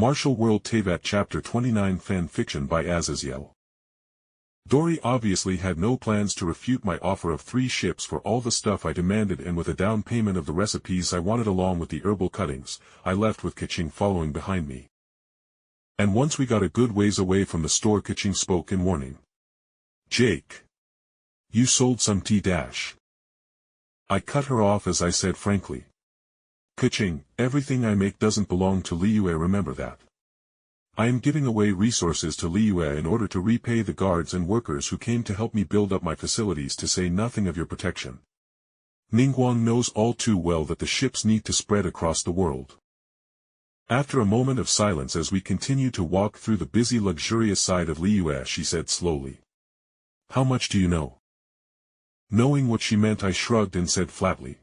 Martial World Teyvat Chapter 29 Fan Fiction by Azazyel. Dori obviously had no plans to refute my offer of 3 ships for all the stuff I demanded, and with a down payment of the recipes I wanted along with the herbal cuttings, I left with Keqing following behind me. And once we got a good ways away from the store, Keqing spoke in warning. "Jake. You sold somethi dash." I cut her off as I said frankly. "Keqing, everything I make doesn't belong to Liyue, remember that. I am giving away resources to Liyue in order to repay the guards and workers who came to help me build up my facilities, to say nothing of your protection. Ningguang knows all too well that the ships need to spread across the world." After a moment of silence as we continued to walk through the busy luxurious side of Liyue, she said slowly. "How much do you know?" Knowing what she meant, I shrugged and said flatly.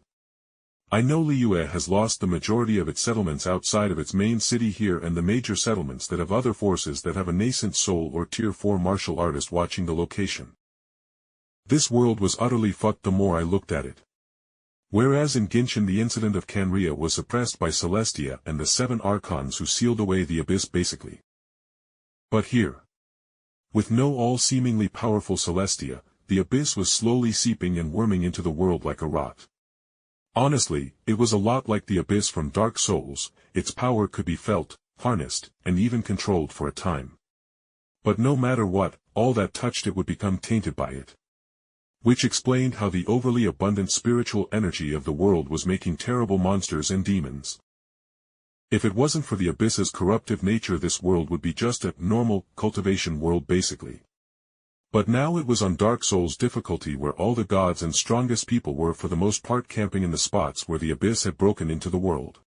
"I know Liyue has lost the majority of its settlements outside of its main city here, and the major settlements that have other forces that have a nascent soul or tier 4 martial artist watching the location. This world was utterly fucked the more I looked at it. Whereas in Genshin the incident of Canria was suppressed by Celestia and the 7 Archons who sealed away the abyss basically. But here, with no all seemingly powerful Celestia, the abyss was slowly seeping and worming into the world like a rot. Honestly, it was a lot like the abyss from Dark Souls. Its power could be felt, harnessed, and even controlled for a time. But no matter what, all that touched it would become tainted by it. Which explained how the overly abundant spiritual energy of the world was making terrible monsters and demons. If it wasn't for the abyss's corruptive nature, this world would be just a normal cultivation world basically. But now it was on Dark Souls difficulty, where all the gods and strongest people were for the most part camping in the spots where the abyss had broken into the world.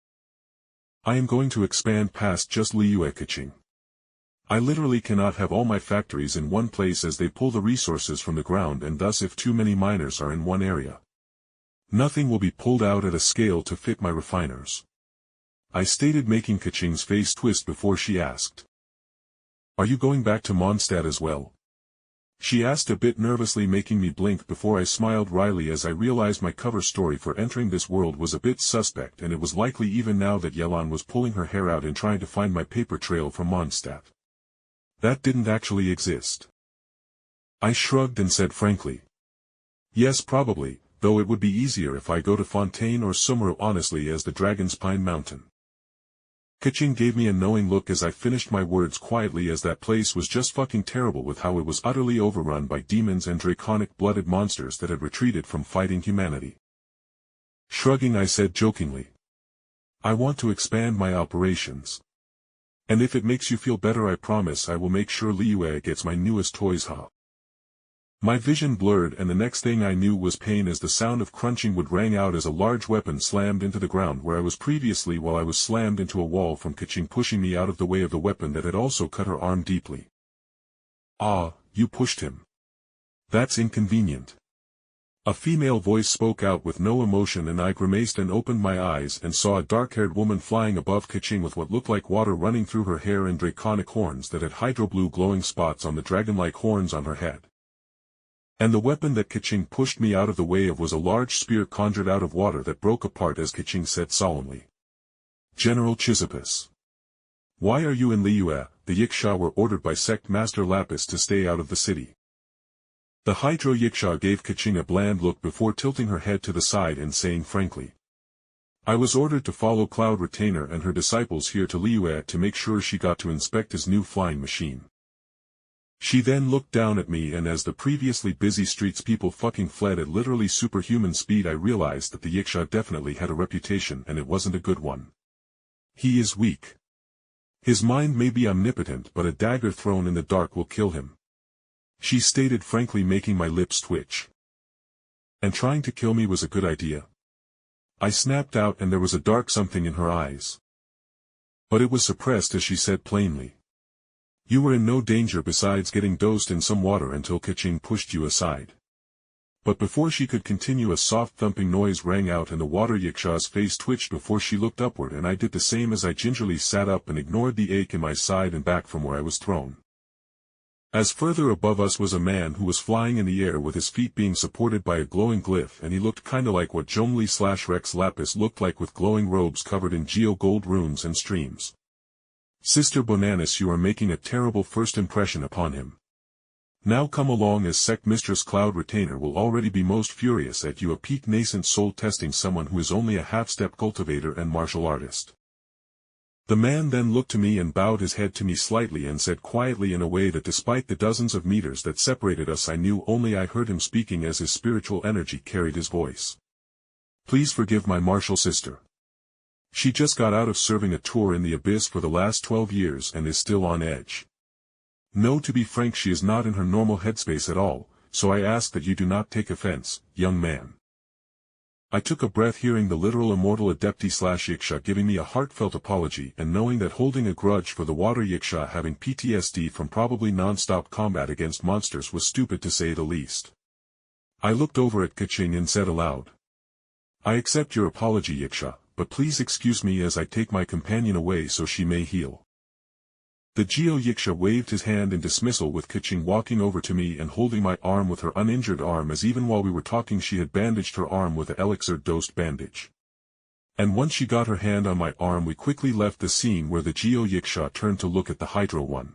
I am going to expand past just Liyue, Keqing. I literally cannot have all my factories in one place, as they pull the resources from the ground, and thus if too many miners are in one area, nothing will be pulled out at a scale to fit my refiners," I stated, making Keqing's face twist before she asked. "Are you going back to Mondstadt as well?" She asked a bit nervously, making me blink before I smiled wryly as I realized my cover story for entering this world was a bit suspect, and it was likely even now that Yelan was pulling her hair out in trying to find my paper trail from Mondstadt. That didn't actually exist. I shrugged and said frankly. "Yes, probably, though it would be easier if I go to Fontaine or Sumeru, honestly, as the Dragon's Pine Mountain." Keqing gave me a knowing look as I finished my words quietly, as that place was just fucking terrible with how it was utterly overrun by demons and draconic-blooded monsters that had retreated from fighting humanity. Shrugging, I said jokingly, "I want to expand my operations. And if it makes you feel better, I promise I will make sure Liyue gets my newest toys, huh?" My vision blurred, and the next thing I knew was pain as the sound of crunching wood rang out as a large weapon slammed into the ground where I was previously, while I was slammed into a wall from Keqing pushing me out of the way of the weapon that had also cut her arm deeply. "Ah, you pushed him. That's inconvenient." A female voice spoke out with no emotion, and I grimaced and opened my eyes and saw a dark-haired woman flying above Keqing with what looked like water running through her hair and draconic horns that had hydro-blue glowing spots on the dragon-like horns on her head. And the weapon that Keqing pushed me out of the way of was a large spear conjured out of water that broke apart as Keqing said solemnly. "General Chisippus. Why are you in Liyue?" The Yiksha were ordered by Sect Master Lapis to stay out of the city. The Hydro Yiksha gave Keqing a bland look before tilting her head to the side and saying frankly, "I was ordered to follow Cloud Retainer and her disciples here to Liyue to make sure she got to inspect his new flying machine." She then looked down at me, and as the previously busy streets people fucking fled at literally superhuman speed, I realized that the Yiksha definitely had a reputation, and it wasn't a good one. He is weak. His mind may be omnipotent, but a dagger thrown in the dark will kill him, she stated frankly, making my lips twitch. "And trying to kill me was a good idea?" I snapped out, and there was a dark something in her eyes. But it was suppressed as she said plainly, "You were in no danger besides getting dosed in some water until Keqing pushed you aside." But before she could continue, a soft thumping noise rang out and the water Yiksha's face twitched before she looked upward, and I did the same as I gingerly sat up and ignored the ache in my side and back from where I was thrown. As further above us was a man who was flying in the air with his feet being supported by a glowing glyph, and he looked kinda like what Zhongli/Rex Lapis looked like, with glowing robes covered in geo gold runes and streams. Sister Bonanis, you are making a terrible first impression upon him. Now come along, as Sect Mistress Cloud Retainer will already be most furious at you, a peak nascent soul testing someone who is only a half-step cultivator and martial artist. The man then looked to me and bowed his head to me slightly and said quietly, in a way that despite the dozens of meters that separated us I knew only I heard him speaking as his spiritual energy carried his voice. Please forgive my martial sister. She just got out of serving a tour in the abyss for the last 12 years and is still on edge. No, to be frank, she is not in her normal headspace at all, so I ask that you do not take offense, young man. I took a breath, hearing the literal immortal adepti/yiksha giving me a heartfelt apology and knowing that holding a grudge for the water yiksha having PTSD from probably non-stop combat against monsters was stupid to say the least. I looked over at Keqing and said aloud, I accept your apology, yiksha, but please excuse me as I take my companion away so she may heal. The Geo Yiksha waved his hand in dismissal, with Keqing walking over to me and holding my arm with her uninjured arm, as even while we were talking she had bandaged her arm with a elixir-dosed bandage. And once she got her hand on my arm we quickly left the scene where the Geo Yiksha turned to look at the Hydro one.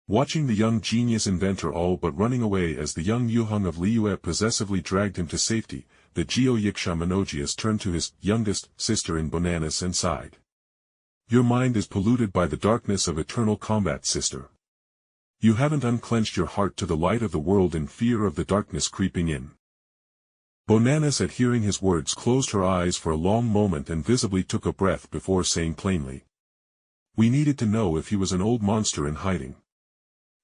Watching the young genius inventor all but running away as the young Yuheng of Liyue possessively dragged him to safety, the Geo Yiksha Monogeus turned to his youngest sister in Bonanis and sighed. Your mind is polluted by the darkness of eternal combat, sister. You haven't unclenched your heart to the light of the world in fear of the darkness creeping in. Bonanis, at hearing his words, closed her eyes for a long moment and visibly took a breath before saying plainly, we needed to know if he was an old monster in hiding.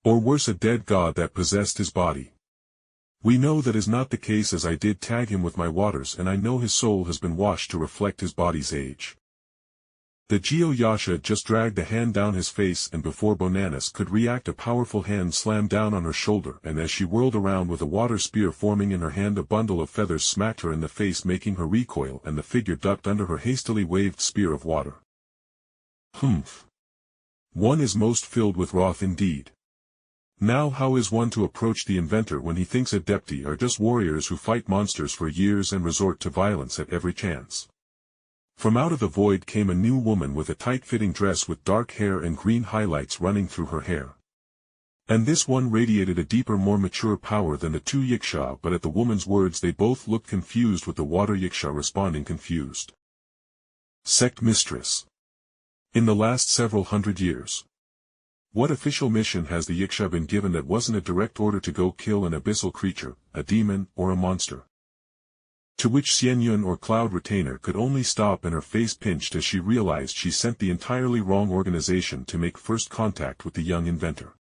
Or worse, a dead god that possessed his body. We know that is not the case, as I did tag him with my waters and I know his soul has been washed to reflect his body's age. The Geo Yasha just dragged a hand down his face, and before Bonanis could react a powerful hand slammed down on her shoulder, and as she whirled around with a water spear forming in her hand a bundle of feathers smacked her in the face, making her recoil, and the figure ducked under her hastily waved spear of water. Humph. One is most filled with wrath indeed. Now how is one to approach the inventor when he thinks adepti are just warriors who fight monsters for years and resort to violence at every chance? From out of the void came a new woman with a tight-fitting dress with dark hair and green highlights running through her hair. And this one radiated a deeper, more mature power than the two Yiksha, but at the woman's words they both looked confused, with the water Yiksha responding confused. Sect Mistress. In the last several hundred years, what official mission has the Yiksha been given that wasn't a direct order to go kill an abyssal creature, a demon, or a monster? To which Xianyun or Cloud Retainer could only stop, and her face pinched as she realized she sent the entirely wrong organization to make first contact with the young inventor.